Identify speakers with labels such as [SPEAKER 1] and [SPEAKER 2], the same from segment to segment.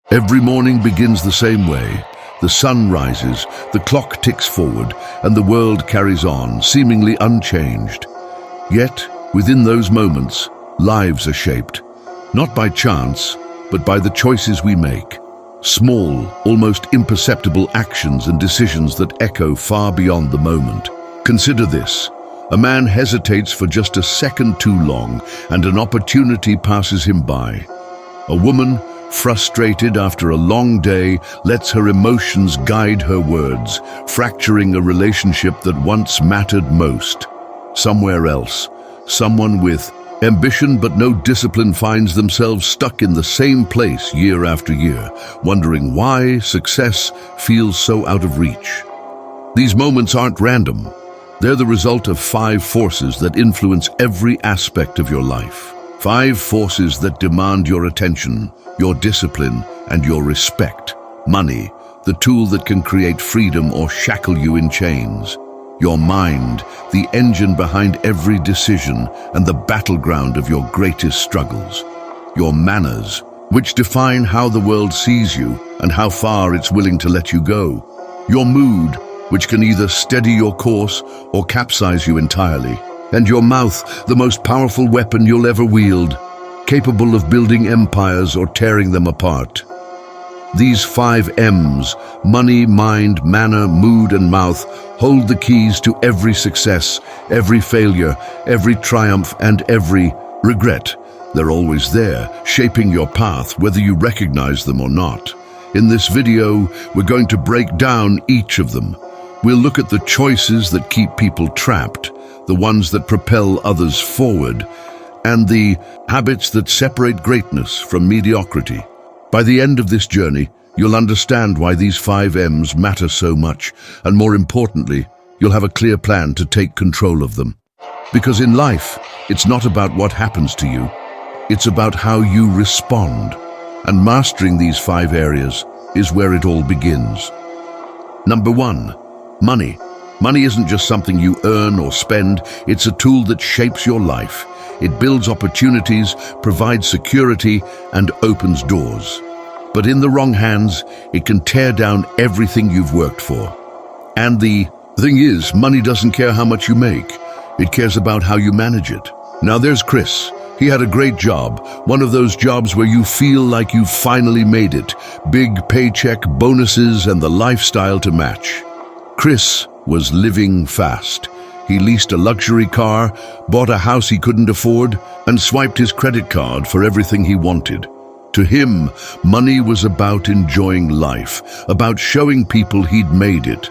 [SPEAKER 1] Every morning begins the same way. The sun rises, the clock ticks forward, and the world carries on, seemingly unchanged. Yet, within those moments, lives are shaped, not by chance, but by the choices we make. Small, almost imperceptible actions and decisions that echo far beyond the moment. Consider this. A man hesitates for just a second too long, and an opportunity passes him by. A woman, frustrated after a long day, lets her emotions guide her words, fracturing a relationship that once mattered most. Somewhere else, someone with ambition but no discipline finds themselves stuck in the same place year after year, wondering why success feels so out of reach. These moments aren't random. They're the result of 5 forces that influence every aspect of your life. 5 forces that demand your attention, your discipline, and your respect. Money, the tool that can create freedom or shackle you in chains. Your mind, the engine behind every decision and the battleground of your greatest struggles. Your manners, which define how the world sees you and how far it's willing to let you go. Your mood, which can either steady your course or capsize you entirely. And your mouth, the most powerful weapon you'll ever wield, capable of building empires or tearing them apart. These 5 M's, money, mind, manner, mood, and mouth, hold the keys to every success, every failure, every triumph, and every regret. They're always there, shaping your path, whether you recognize them or not. In this video, we're going to break down each of them. We'll look at the choices that keep people trapped, the ones that propel others forward, and the habits that separate greatness from mediocrity. By the end of this journey, you'll understand why these 5 M's matter so much, and more importantly, you'll have a clear plan to take control of them. Because in life, it's not about what happens to you, it's about how you respond. And mastering these 5 areas is where it all begins. Number 1. Money. Money isn't just something you earn or spend, it's a tool that shapes your life. It builds opportunities, provides security, and opens doors. But in the wrong hands, it can tear down everything you've worked for. And the thing is, money doesn't care how much you make. It cares about how you manage it. Now there's Chris. He had a great job, one of those jobs where you feel like you've finally made it. Big paycheck, bonuses, and the lifestyle to match. Chris was living fast. He leased a luxury car, bought a house he couldn't afford, and swiped his credit card for everything he wanted. To him, money was about enjoying life, about showing people he'd made it.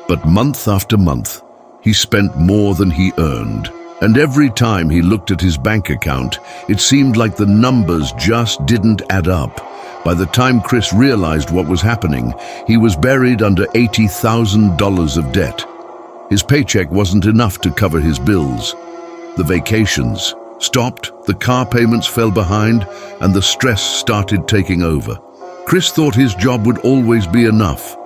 [SPEAKER 1] But month after month, he spent more than he earned. And every time he looked at his bank account, it seemed like the numbers just didn't add up. By the time Chris realized what was happening, he was buried under $80,000 of debt. His paycheck wasn't enough to cover his bills. The vacations stopped, the car payments fell behind, and the stress started taking over. Chris thought his job would always be enough.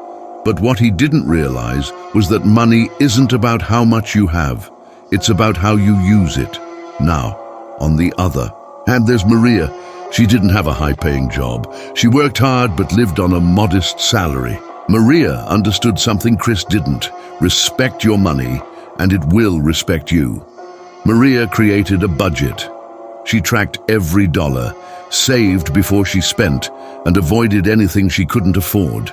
[SPEAKER 1] But what he didn't realize was that money isn't about how much you have. It's about how you use it. Now, on the other hand, there's Maria. She didn't have a high-paying job. She worked hard but lived on a modest salary. Maria understood something Chris didn't. Respect your money, and it will respect you. Maria created a budget. She tracked every dollar, saved before she spent, and avoided anything she couldn't afford.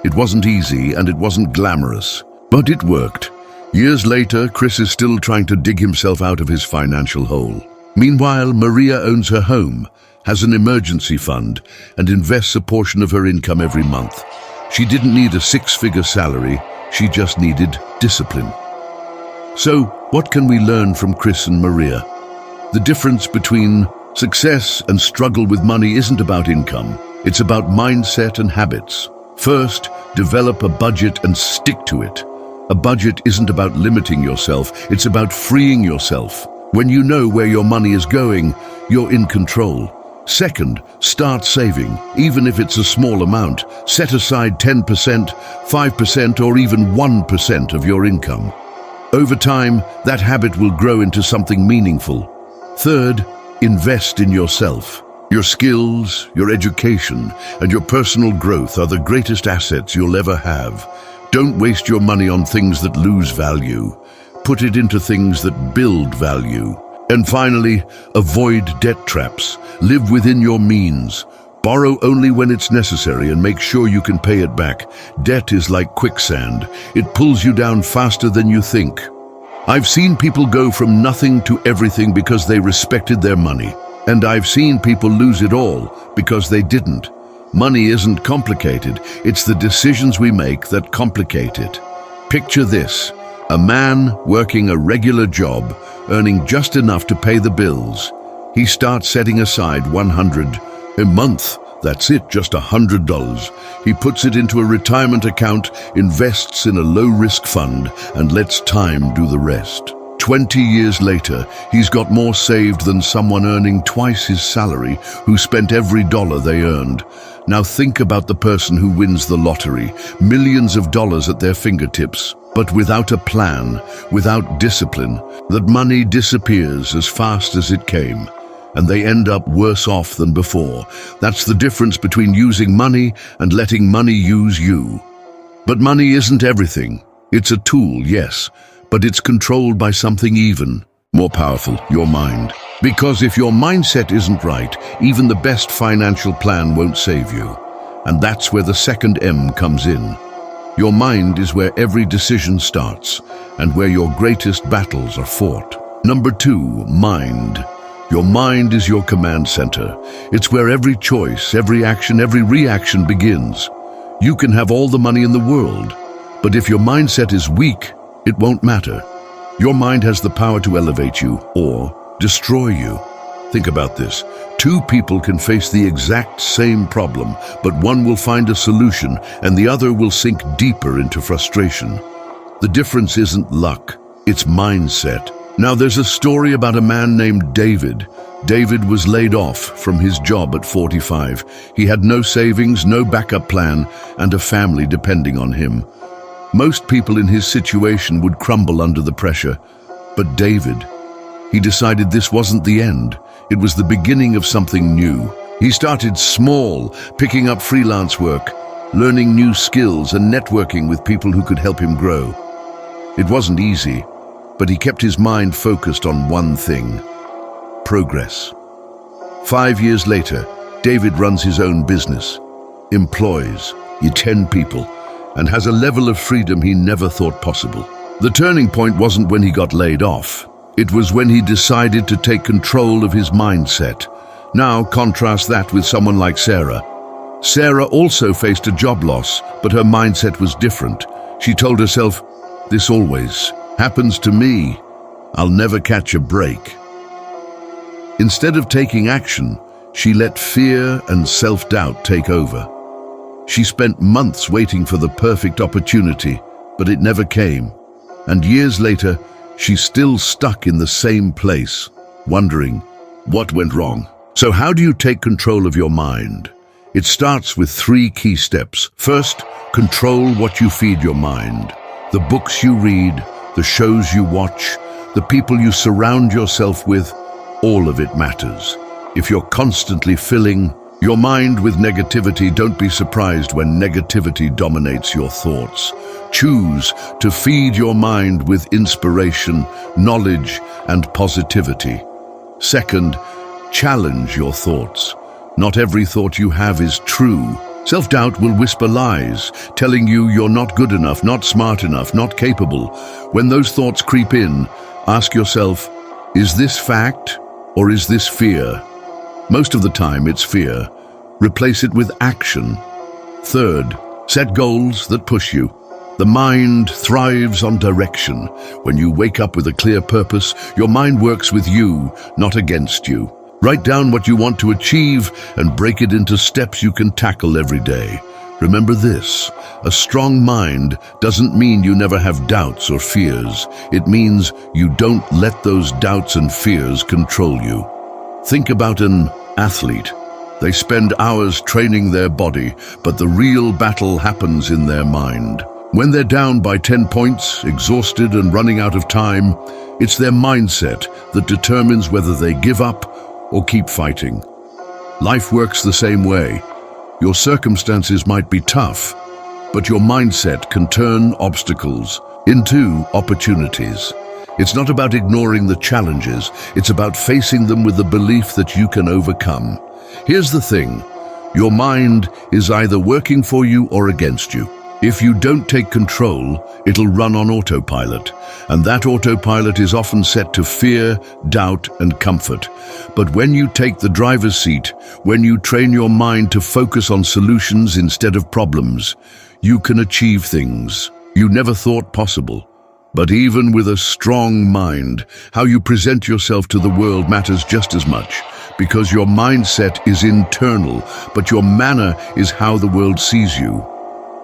[SPEAKER 1] It wasn't easy and it wasn't glamorous, but it worked. Years later, Chris is still trying to dig himself out of his financial hole. Meanwhile, Maria owns her home, has an emergency fund, and invests a portion of her income every month. She didn't need a 6-figure salary, she just needed discipline. So, what can we learn from Chris and Maria? The difference between success and struggle with money isn't about income, it's about mindset and habits. First, develop a budget and stick to it. A budget isn't about limiting yourself, it's about freeing yourself. When you know where your money is going, you're in control. Second, start saving, even if it's a small amount. Set aside 10%, 5%, or even 1% of your income. Over time, that habit will grow into something meaningful. Third, invest in yourself. Your skills, your education, and your personal growth are the greatest assets you'll ever have. Don't waste your money on things that lose value. Put it into things that build value. And finally, avoid debt traps. Live within your means. Borrow only when it's necessary and make sure you can pay it back. Debt is like quicksand. It pulls you down faster than you think. I've seen people go from nothing to everything because they respected their money. And I've seen people lose it all because they didn't. Money isn't complicated. It's the decisions we make that complicate it. Picture this: a man working a regular job, earning just enough to pay the bills. He starts setting aside $100 a month. That's it, just $100. He puts it into a retirement account, invests in a low-risk fund, and lets time do the rest. 20 years later, he's got more saved than someone earning twice his salary who spent every dollar they earned. Now think about the person who wins the lottery, millions of dollars at their fingertips, but without a plan, without discipline. That money disappears as fast as it came, and they end up worse off than before. That's the difference between using money and letting money use you. But money isn't everything. It's a tool, yes, but it's controlled by something even more powerful: your mind. Because if your mindset isn't right, even the best financial plan won't save you. And that's where the second M comes in. Your mind is where every decision starts and where your greatest battles are fought. Number 2, mind. Your mind is your command center. It's where every choice, every action, every reaction begins. You can have all the money in the world, but if your mindset is weak, it won't matter. Your mind has the power to elevate you or destroy you. Think about this. 2 people can face the exact same problem, but one will find a solution and the other will sink deeper into frustration. The difference isn't luck, it's mindset. Now there's a story about a man named David. David was laid off from his job at 45. He had no savings, no backup plan, and a family depending on him. Most people in his situation would crumble under the pressure. But David, he decided this wasn't the end. It was the beginning of something new. He started small, picking up freelance work, learning new skills and networking with people who could help him grow. It wasn't easy, but he kept his mind focused on one thing: progress. 5 years later, David runs his own business, employs 10 people, and has a level of freedom he never thought possible. The turning point wasn't when he got laid off. It was when he decided to take control of his mindset. Now contrast that with someone like Sarah. Sarah also faced a job loss, but her mindset was different. She told herself, "This always happens to me. I'll never catch a break." Instead of taking action, she let fear and self-doubt take over. She spent months waiting for the perfect opportunity, but it never came. And years later, she's still stuck in the same place, wondering what went wrong. So how do you take control of your mind? It starts with 3 key steps. First, control what you feed your mind. The books you read, the shows you watch, the people you surround yourself with, all of it matters. If you're constantly filling your mind with negativity, don't be surprised when negativity dominates your thoughts. Choose to feed your mind with inspiration, knowledge, and positivity. Second, challenge your thoughts. Not every thought you have is true. Self-doubt will whisper lies, telling you you're not good enough, not smart enough, not capable. When those thoughts creep in, ask yourself, is this fact or is this fear? Most of the time it's fear. Replace it with action. Third, set goals that push you. The mind thrives on direction. When you wake up with a clear purpose, your mind works with you, not against you. Write down what you want to achieve and break it into steps you can tackle every day. Remember this: a strong mind doesn't mean you never have doubts or fears. It means you don't let those doubts and fears control you. Think about an athlete. They spend hours training their body, but the real battle happens in their mind. When they're down by 10 points, exhausted and running out of time, it's their mindset that determines whether they give up or keep fighting. Life works the same way. Your circumstances might be tough, but your mindset can turn obstacles into opportunities. It's not about ignoring the challenges, it's about facing them with the belief that you can overcome. Here's the thing, your mind is either working for you or against you. If you don't take control, it'll run on autopilot, and that autopilot is often set to fear, doubt, and comfort. But when you take the driver's seat, when you train your mind to focus on solutions instead of problems, you can achieve things you never thought possible. But even with a strong mind, how you present yourself to the world matters just as much, because your mindset is internal, but your manner is how the world sees you.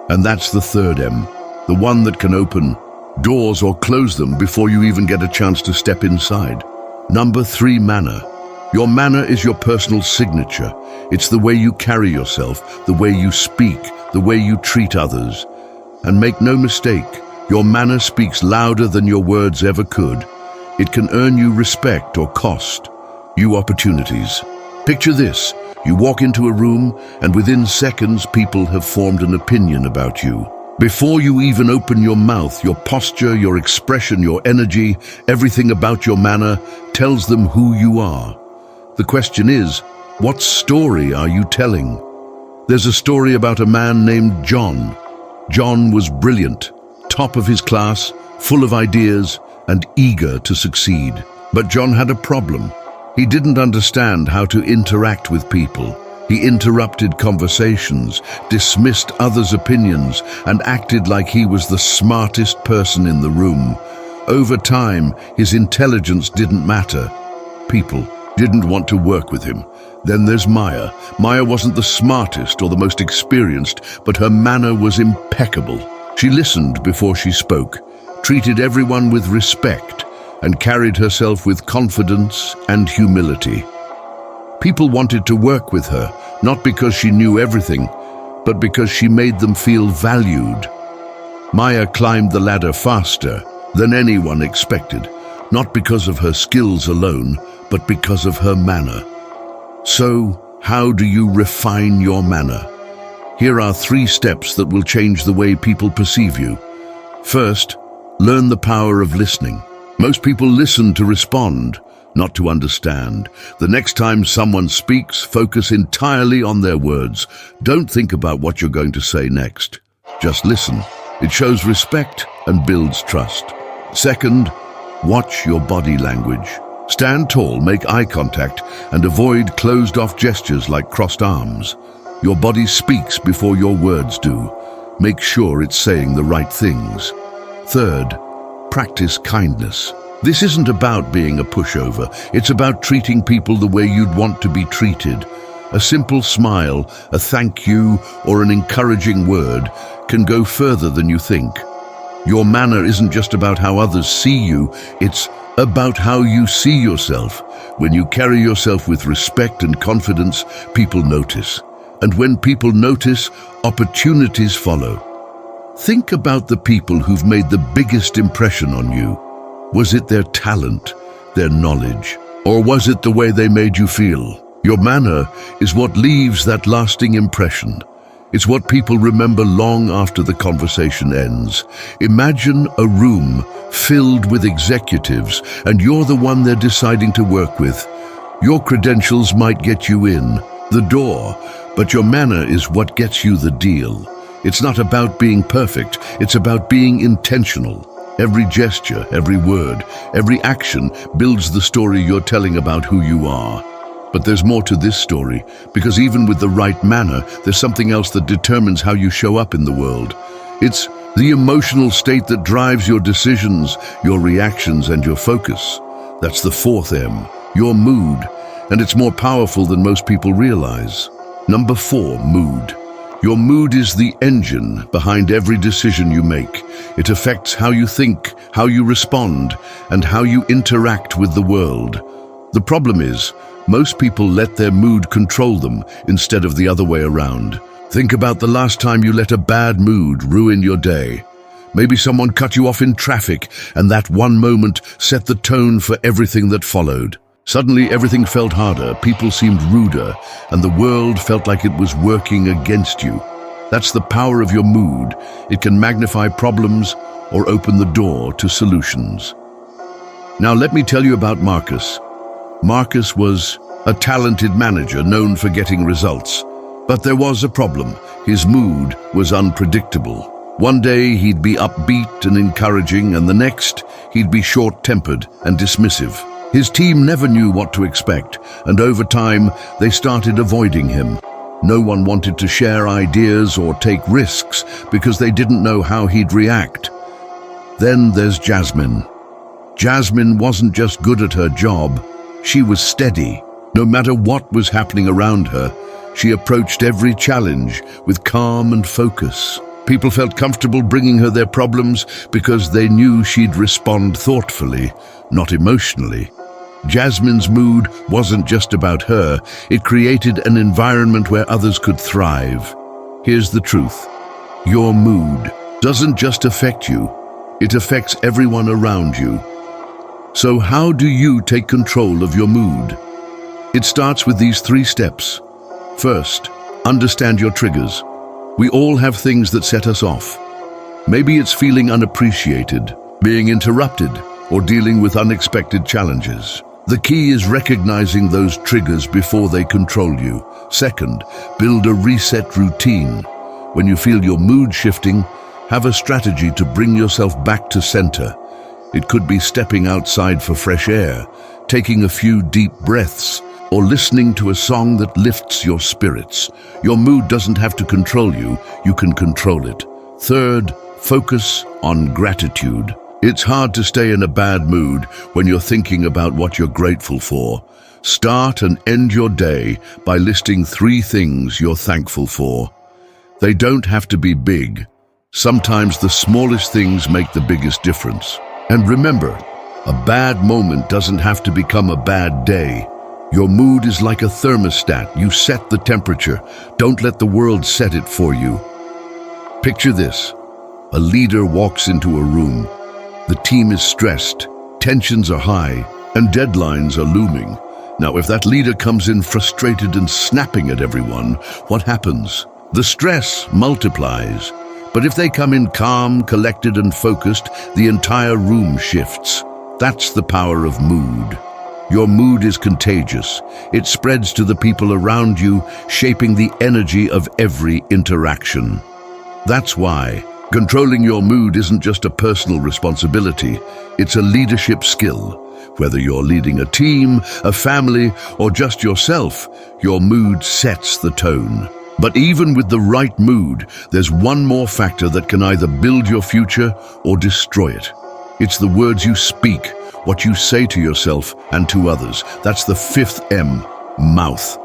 [SPEAKER 1] And that's the third M, the one that can open doors or close them before you even get a chance to step inside. Number 3, manner. Your manner is your personal signature. It's the way you carry yourself, the way you speak, the way you treat others. And make no mistake, your manner speaks louder than your words ever could. It can earn you respect or cost you opportunities. Picture this. You walk into a room, and within seconds, people have formed an opinion about you. Before you even open your mouth, your posture, your expression, your energy, everything about your manner tells them who you are. The question is, what story are you telling? There's a story about a man named John. John was brilliant, top of his class, full of ideas, and eager to succeed. But John had a problem. He didn't understand how to interact with people. He interrupted conversations, dismissed others' opinions, and acted like he was the smartest person in the room. Over time, his intelligence didn't matter. People didn't want to work with him. Then there's Maya. Maya wasn't the smartest or the most experienced, but her manner was impeccable. She listened before she spoke, treated everyone with respect, and carried herself with confidence and humility. People wanted to work with her, not because she knew everything, but because she made them feel valued. Maya climbed the ladder faster than anyone expected, not because of her skills alone, but because of her manner. So, how do you refine your manner? Here are 3 steps that will change the way people perceive you. First, learn the power of listening. Most people listen to respond, not to understand. The next time someone speaks, focus entirely on their words. Don't think about what you're going to say next. Just listen. It shows respect and builds trust. Second, watch your body language. Stand tall, make eye contact, and avoid closed-off gestures like crossed arms. Your body speaks before your words do. Make sure it's saying the right things. Third, practice kindness. This isn't about being a pushover. It's about treating people the way you'd want to be treated. A simple smile, a thank you, or an encouraging word can go further than you think. Your manner isn't just about how others see you, it's about how you see yourself. When you carry yourself with respect and confidence, people notice. And when people notice, opportunities follow. Think about the people who've made the biggest impression on you. Was it their talent, their knowledge, or was it the way they made you feel? Your manner is what leaves that lasting impression. It's what people remember long after the conversation ends. Imagine a room filled with executives, and you're the one they're deciding to work with. Your credentials might get you in the door, but your manner is what gets you the deal. It's not about being perfect, it's about being intentional. Every gesture, every word, every action builds the story you're telling about who you are. But there's more to this story, because even with the right manner, there's something else that determines how you show up in the world. It's the emotional state that drives your decisions, your reactions, and your focus. That's the 4th M, your mood, and it's more powerful than most people realize. Number 4, mood. Your mood is the engine behind every decision you make. It affects how you think, how you respond, and how you interact with the world. The problem is, most people let their mood control them instead of the other way around. Think about the last time you let a bad mood ruin your day. Maybe someone cut you off in traffic, and that one moment set the tone for everything that followed. Suddenly, everything felt harder, people seemed ruder, and the world felt like it was working against you. That's the power of your mood. It can magnify problems or open the door to solutions. Now let me tell you about Marcus. Marcus was a talented manager known for getting results. But there was a problem. His mood was unpredictable. One day he'd be upbeat and encouraging, and the next he'd be short-tempered and dismissive. His team never knew what to expect, and over time they started avoiding him. No one wanted to share ideas or take risks because they didn't know how he'd react. Then there's Jasmine. Jasmine wasn't just good at her job, she was steady. No matter what was happening around her, she approached every challenge with calm and focus. People felt comfortable bringing her their problems because they knew she'd respond thoughtfully, not emotionally. Jasmine's mood wasn't just about her, it created an environment where others could thrive. Here's the truth. Your mood doesn't just affect you, it affects everyone around you. So how do you take control of your mood? It starts with these 3 steps. First, understand your triggers. We all have things that set us off. Maybe it's feeling unappreciated, being interrupted, or dealing with unexpected challenges. The key is recognizing those triggers before they control you. Second, build a reset routine. When you feel your mood shifting, have a strategy to bring yourself back to center. It could be stepping outside for fresh air, taking a few deep breaths, or listening to a song that lifts your spirits. Your mood doesn't have to control you, you can control it. Third, focus on gratitude. It's hard to stay in a bad mood when you're thinking about what you're grateful for. Start and end your day by listing 3 things you're thankful for. They don't have to be big. Sometimes the smallest things make the biggest difference. And remember, a bad moment doesn't have to become a bad day. Your mood is like a thermostat. You set the temperature. Don't let the world set it for you. Picture this. A leader walks into a room. The team is stressed, tensions are high, and deadlines are looming. Now, if that leader comes in frustrated and snapping at everyone, what happens? The stress multiplies. But if they come in calm, collected, and focused, the entire room shifts. That's the power of mood. Your mood is contagious. It spreads to the people around you, shaping the energy of every interaction. That's why controlling your mood isn't just a personal responsibility, it's a leadership skill. Whether you're leading a team, a family, or just yourself, your mood sets the tone. But even with the right mood, there's one more factor that can either build your future or destroy it. It's the words you speak, what you say to yourself and to others. That's the 5th M, mouth.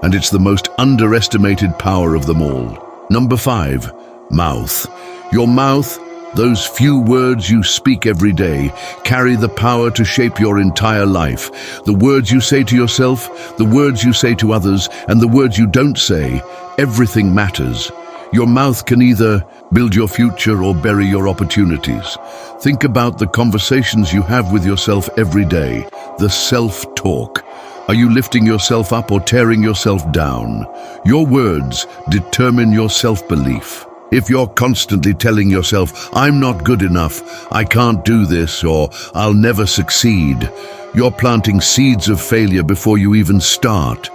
[SPEAKER 1] And it's the most underestimated power of them all. Number 5, mouth. Your mouth, those few words you speak every day, carry the power to shape your entire life. The words you say to yourself, the words you say to others, and the words you don't say, everything matters. Your mouth can either build your future or bury your opportunities. Think about the conversations you have with yourself every day, the self-talk. Are you lifting yourself up or tearing yourself down? Your words determine your self-belief. If you're constantly telling yourself, I'm not good enough, I can't do this, or I'll never succeed, you're planting seeds of failure before you even start.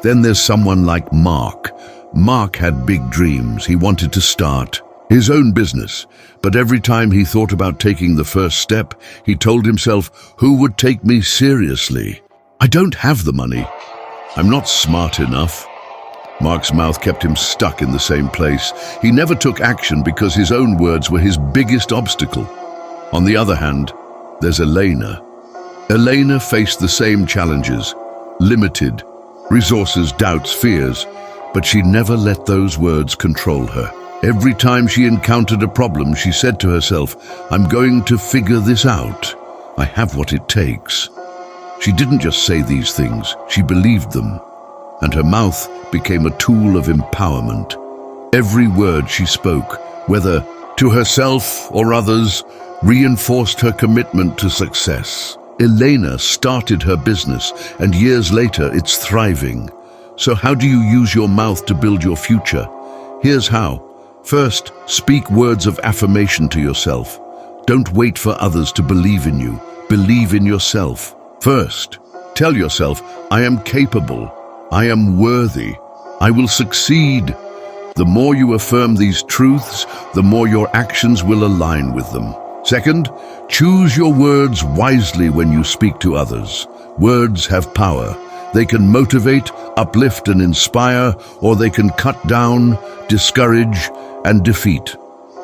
[SPEAKER 1] Then there's someone like Mark. Mark had big dreams. He wanted to start his own business. But every time he thought about taking the first step, he told himself, who would take me seriously? I don't have the money. I'm not smart enough. Mark's mouth kept him stuck in the same place. He never took action because his own words were his biggest obstacle. On the other hand, there's Elena. Elena faced the same challenges, limited, resources, doubts, fears, but she never let those words control her. Every time she encountered a problem, she said to herself, I'm going to figure this out. I have what it takes. She didn't just say these things, she believed them. And her mouth became a tool of empowerment. Every word she spoke, whether to herself or others, reinforced her commitment to success. Elena started her business, and years later it's thriving. So how do you use your mouth to build your future? Here's how. First, speak words of affirmation to yourself. Don't wait for others to believe in you. Believe in yourself. First, tell yourself, I am capable. I am worthy. I will succeed. The more you affirm these truths, the more your actions will align with them. Second, choose your words wisely when you speak to others. Words have power. They can motivate, uplift, and inspire, or they can cut down, discourage, and defeat.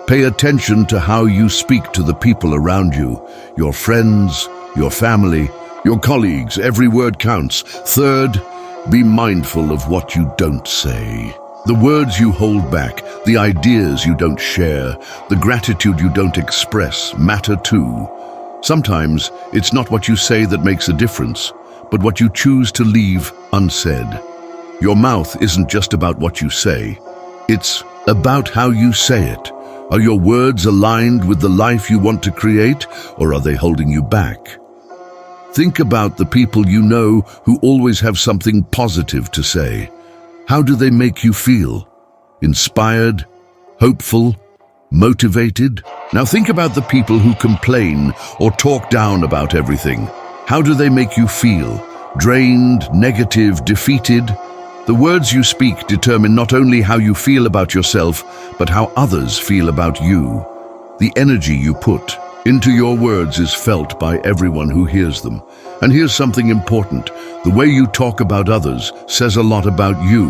[SPEAKER 1] Pay attention to how you speak to the people around you, your friends, your family, your colleagues. Every word counts. Third, be mindful of what you don't say. The words you hold back, the ideas you don't share, the gratitude you don't express matter too. Sometimes it's not what you say that makes a difference, but what you choose to leave unsaid. Your mouth isn't just about what you say. It's about how you say it. Are your words aligned with the life you want to create, or are they holding you back? Think about the people you know who always have something positive to say. How do they make you feel? Inspired? Hopeful? Motivated? Now think about the people who complain or talk down about everything. How do they make you feel? Drained, negative, defeated? The words you speak determine not only how you feel about yourself, but how others feel about you. The energy you put into your words is felt by everyone who hears them. And here's something important. The way you talk about others says a lot about you.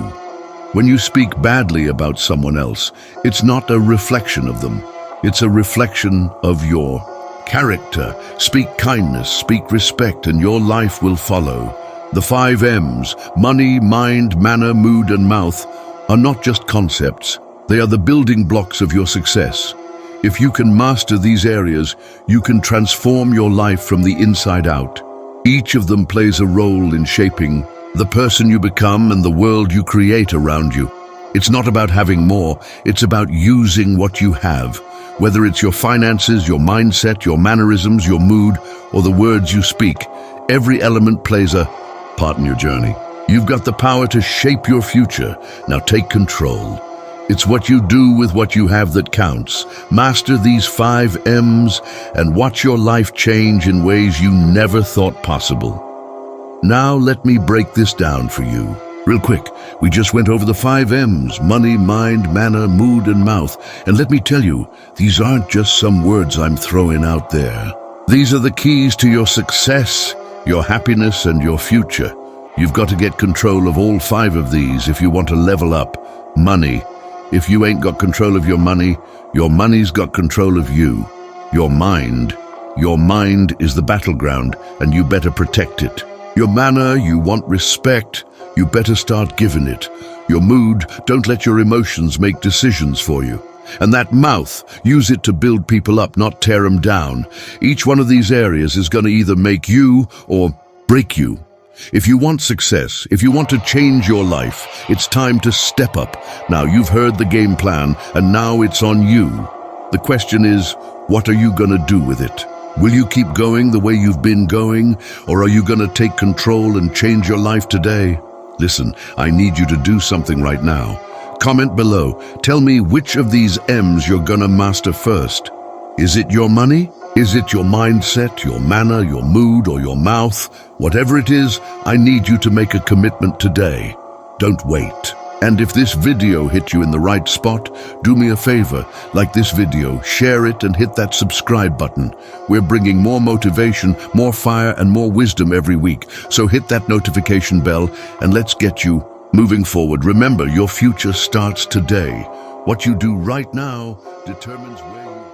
[SPEAKER 1] When you speak badly about someone else, it's not a reflection of them. It's a reflection of your character. Speak kindness, speak respect, and your life will follow. The 5 M's, money, mind, manner, mood, and mouth, are not just concepts. They are the building blocks of your success. If you can master these areas, you can transform your life from the inside out. Each of them plays a role in shaping the person you become and the world you create around you. It's not about having more, it's about using what you have. Whether it's your finances, your mindset, your mannerisms, your mood, or the words you speak, every element plays a part in your journey. You've got the power to shape your future. Now take control. It's what you do with what you have that counts. Master these 5 M's and watch your life change in ways you never thought possible. Now let me break this down for you. Real quick, we just went over the 5 M's, money, mind, manner, mood, and mouth. And let me tell you, these aren't just some words I'm throwing out there. These are the keys to your success, your happiness, and your future. You've got to get control of all 5 of these if you want to level up. Money. If you ain't got control of your money's got control of you. Your mind is the battleground, and you better protect it. Your manner, you want respect, you better start giving it. Your mood, don't let your emotions make decisions for you. And that mouth, use it to build people up, not tear them down. Each one of these areas is going to either make you or break you. If you want success, if you want to change your life, it's time to step up. Now you've heard the game plan, and now it's on you. The question is, what are you going to do with it? Will you keep going the way you've been going, or are you going to take control and change your life today? Listen, I need you to do something right now. Comment below. Tell me which of these M's you're going to master first. Is it your money? Is it your mindset, your manner, your mood, or your mouth? Whatever it is, I need you to make a commitment today. Don't wait. And if this video hit you in the right spot, do me a favor, like this video, share it and hit that subscribe button. We're bringing more motivation, more fire, and more wisdom every week. So hit that notification bell and let's get you moving forward. Remember, your future starts today. What you do right now determines where you